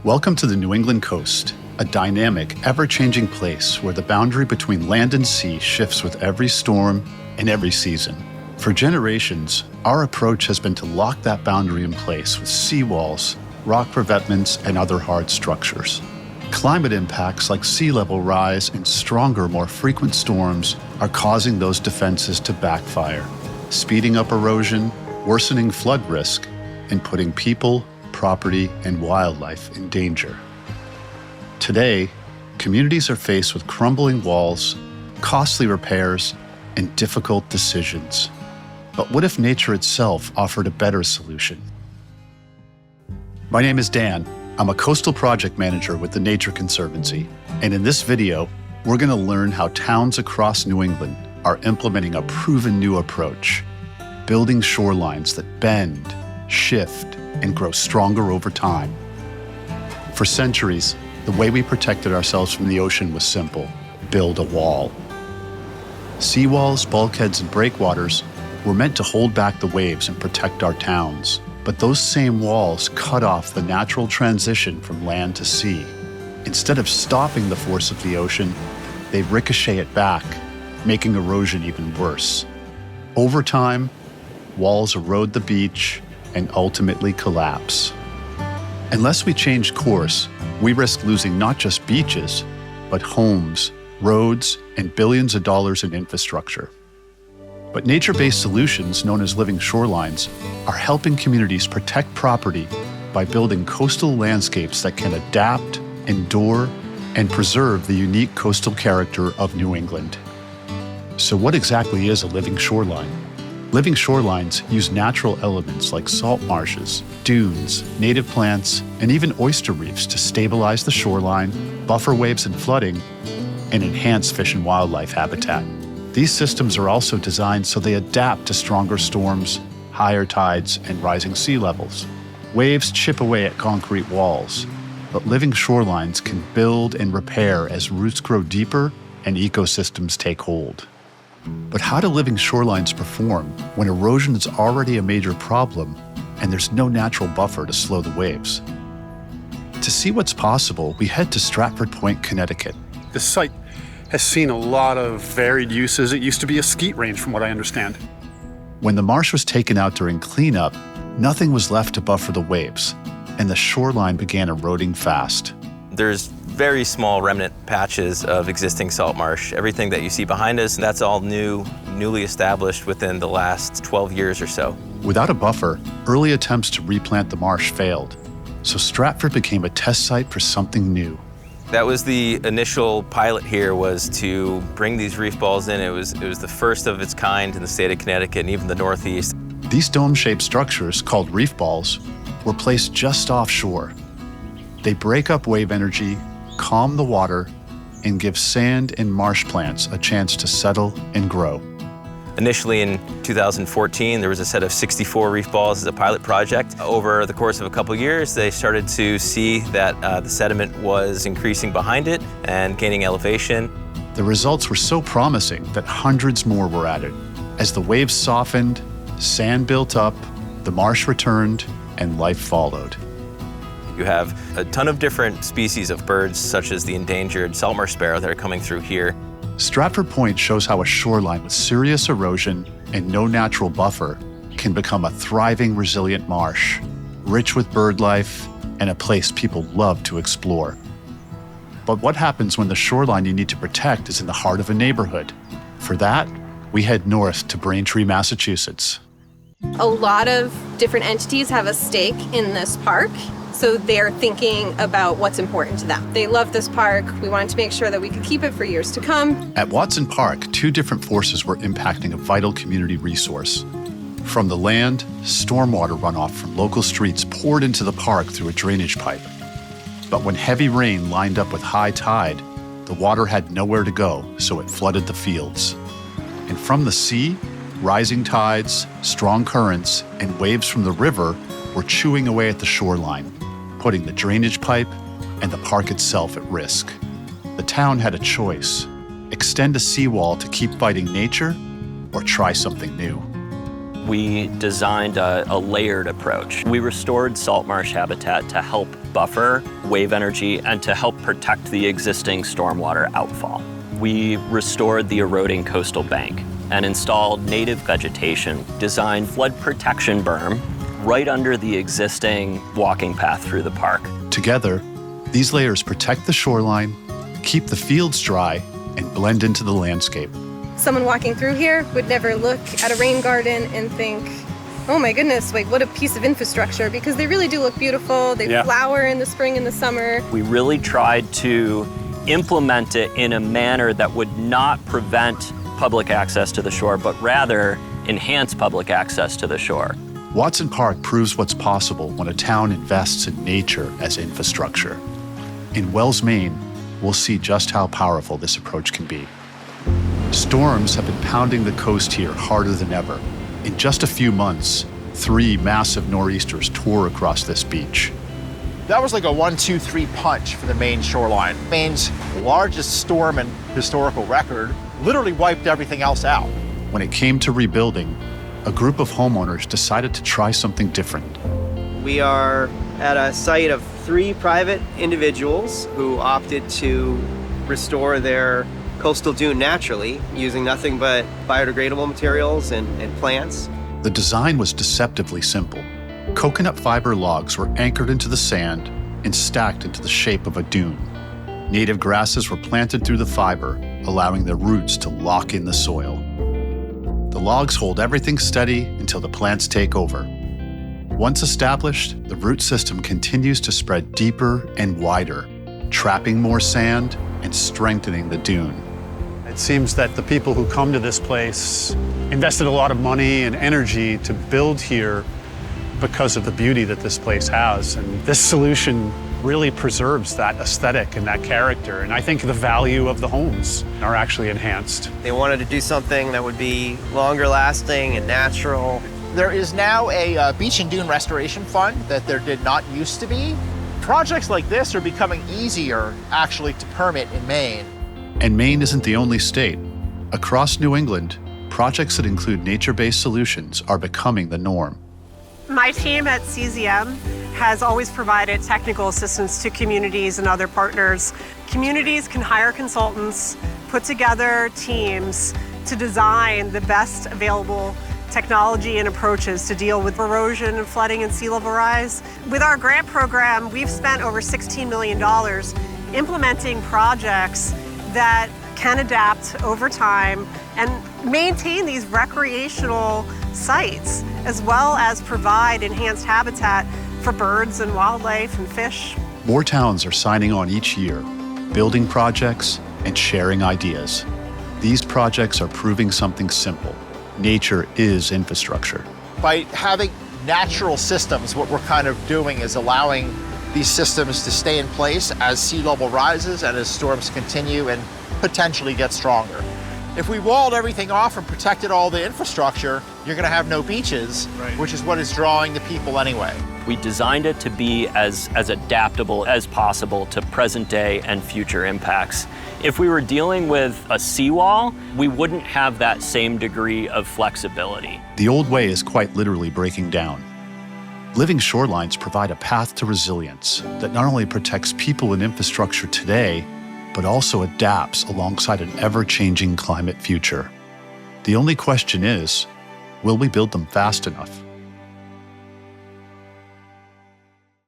Welcome to the New England coast, a dynamic, ever-changing place where the boundary between land and sea shifts with every storm and every season. For generations, our approach has been to lock that boundary in place with seawalls, rock revetments, and other hard structures. Climate impacts like sea level rise and stronger, more frequent storms are causing those defenses to backfire, speeding up erosion, worsening flood risk, and putting people, property, and wildlife in danger. Today, communities are faced with crumbling walls, costly repairs, and difficult decisions. But what if nature itself offered a better solution? My name is Dan. I'm a coastal project manager with the Nature Conservancy. And in this video, we're going to learn how towns across New England are implementing a proven new approach, building shorelines that bend, shift, and grow stronger over time. For centuries, the way we protected ourselves from the ocean was simple: build a wall. Seawalls, bulkheads, and breakwaters were meant to hold back the waves and protect our towns. But those same walls cut off the natural transition from land to sea. Instead of stopping the force of the ocean, they ricochet it back, making erosion even worse. Over time, walls erode the beach and ultimately collapse. Unless we change course, we risk losing not just beaches, but homes, roads, and billions of dollars in infrastructure. But nature-based solutions, known as living shorelines, are helping communities protect property by building coastal landscapes that can adapt, endure, and preserve the unique coastal character of New England. So what exactly is a living shoreline? Living shorelines use natural elements like salt marshes, dunes, native plants, and even oyster reefs to stabilize the shoreline, buffer waves and flooding, and enhance fish and wildlife habitat. These systems are also designed so they adapt to stronger storms, higher tides, and rising sea levels. Waves chip away at concrete walls, but living shorelines can build and repair as roots grow deeper and ecosystems take hold. But how do living shorelines perform when erosion is already a major problem and there's no natural buffer to slow the waves? To see what's possible, we head to Stratford Point, Connecticut. This site has seen a lot of varied uses. It used to be a skeet range, from what I understand. When the marsh was taken out during cleanup, nothing was left to buffer the waves, and the shoreline began eroding fast. There's very small remnant patches of existing salt marsh. Everything that you see behind us, that's all newly established within the last 12 years or so. Without a buffer, early attempts to replant the marsh failed, so Stratford became a test site for something new. That was the initial pilot here, was to bring these reef balls in. It was the first of its kind in the state of Connecticut and even the Northeast. These dome-shaped structures, called reef balls, were placed just offshore. They break up wave energy, calm the water, and give sand and marsh plants a chance to settle and grow. Initially in 2014, there was a set of 64 reef balls as a pilot project. Over the course of a couple years, they started to see that the sediment was increasing behind it and gaining elevation. The results were so promising that hundreds more were added. As the waves softened, sand built up, the marsh returned, and life followed. You have a ton of different species of birds, such as the endangered salt marsh sparrow, that are coming through here. Stratford Point shows how a shoreline with serious erosion and no natural buffer can become a thriving, resilient marsh, rich with bird life and a place people love to explore. But what happens when the shoreline you need to protect is in the heart of a neighborhood? For that, we head north to Braintree, Massachusetts. A lot of different entities have a stake in this park. So they're thinking about what's important to them. They love this park. We wanted to make sure that we could keep it for years to come. At Watson Park, two different forces were impacting a vital community resource. From the land, stormwater runoff from local streets poured into the park through a drainage pipe. But when heavy rain lined up with high tide, the water had nowhere to go, so it flooded the fields. And from the sea, rising tides, strong currents, and waves from the river were chewing away at the shoreline, putting the drainage pipe and the park itself at risk. The town had a choice: extend a seawall to keep fighting nature, or try something new. we designed a layered approach. We restored salt marsh habitat to help buffer wave energy and to help protect the existing stormwater outfall. We restored the eroding coastal bank and installed native vegetation, designed flood protection berm right under the existing walking path through the park. Together, these layers protect the shoreline, keep the fields dry, and blend into the landscape. Someone walking through here would never look at a rain garden and think, oh my goodness, like what a piece of infrastructure, because they really do look beautiful. They flower in the spring and the summer. We really tried to implement it in a manner that would not prevent public access to the shore, but rather enhance public access to the shore. Watson Park proves what's possible when a town invests in nature as infrastructure. In Wells, Maine, we'll see just how powerful this approach can be. Storms have been pounding the coast here harder than ever. In just a few months, 3 massive nor'easters tore across this beach. That was like a 1-2-3 punch for the Maine shoreline. Maine's largest storm in historical record literally wiped everything else out. When it came to rebuilding, a group of homeowners decided to try something different. We are at a site of 3 private individuals who opted to restore their coastal dune naturally, using nothing but biodegradable materials and plants. The design was deceptively simple. Coconut fiber logs were anchored into the sand and stacked into the shape of a dune. Native grasses were planted through the fiber, allowing their roots to lock in the soil. The logs hold everything steady until the plants take over. Once established, the root system continues to spread deeper and wider, trapping more sand and strengthening the dune. It seems that the people who come to this place invested a lot of money and energy to build here because of the beauty that this place has. And this solution really preserves that aesthetic and that character. And I think the value of the homes are actually enhanced. They wanted to do something that would be longer lasting and natural. There is now a beach and dune restoration fund that there did not used to be. Projects like this are becoming easier actually to permit in Maine. And Maine isn't the only state. Across New England, projects that include nature-based solutions are becoming the norm. My team at CZM has always provided technical assistance to communities and other partners. Communities can hire consultants, put together teams to design the best available technology and approaches to deal with erosion and flooding and sea level rise. With our grant program, we've spent over $16 million implementing projects that can adapt over time and maintain these recreational sites, as well as provide enhanced habitat for birds and wildlife and fish. More towns are signing on each year, building projects and sharing ideas. These projects are proving something simple. Nature is infrastructure. By having natural systems, what we're kind of doing is allowing these systems to stay in place as sea level rises and as storms continue and potentially get stronger. If we walled everything off and protected all the infrastructure, you're going to have no beaches, which is what is drawing the people anyway. We designed it to be as adaptable as possible to present day and future impacts. If we were dealing with a seawall, we wouldn't have that same degree of flexibility. The old way is quite literally breaking down. Living shorelines provide a path to resilience that not only protects people and infrastructure today, but also adapts alongside an ever-changing climate future. The only question is, will we build them fast enough?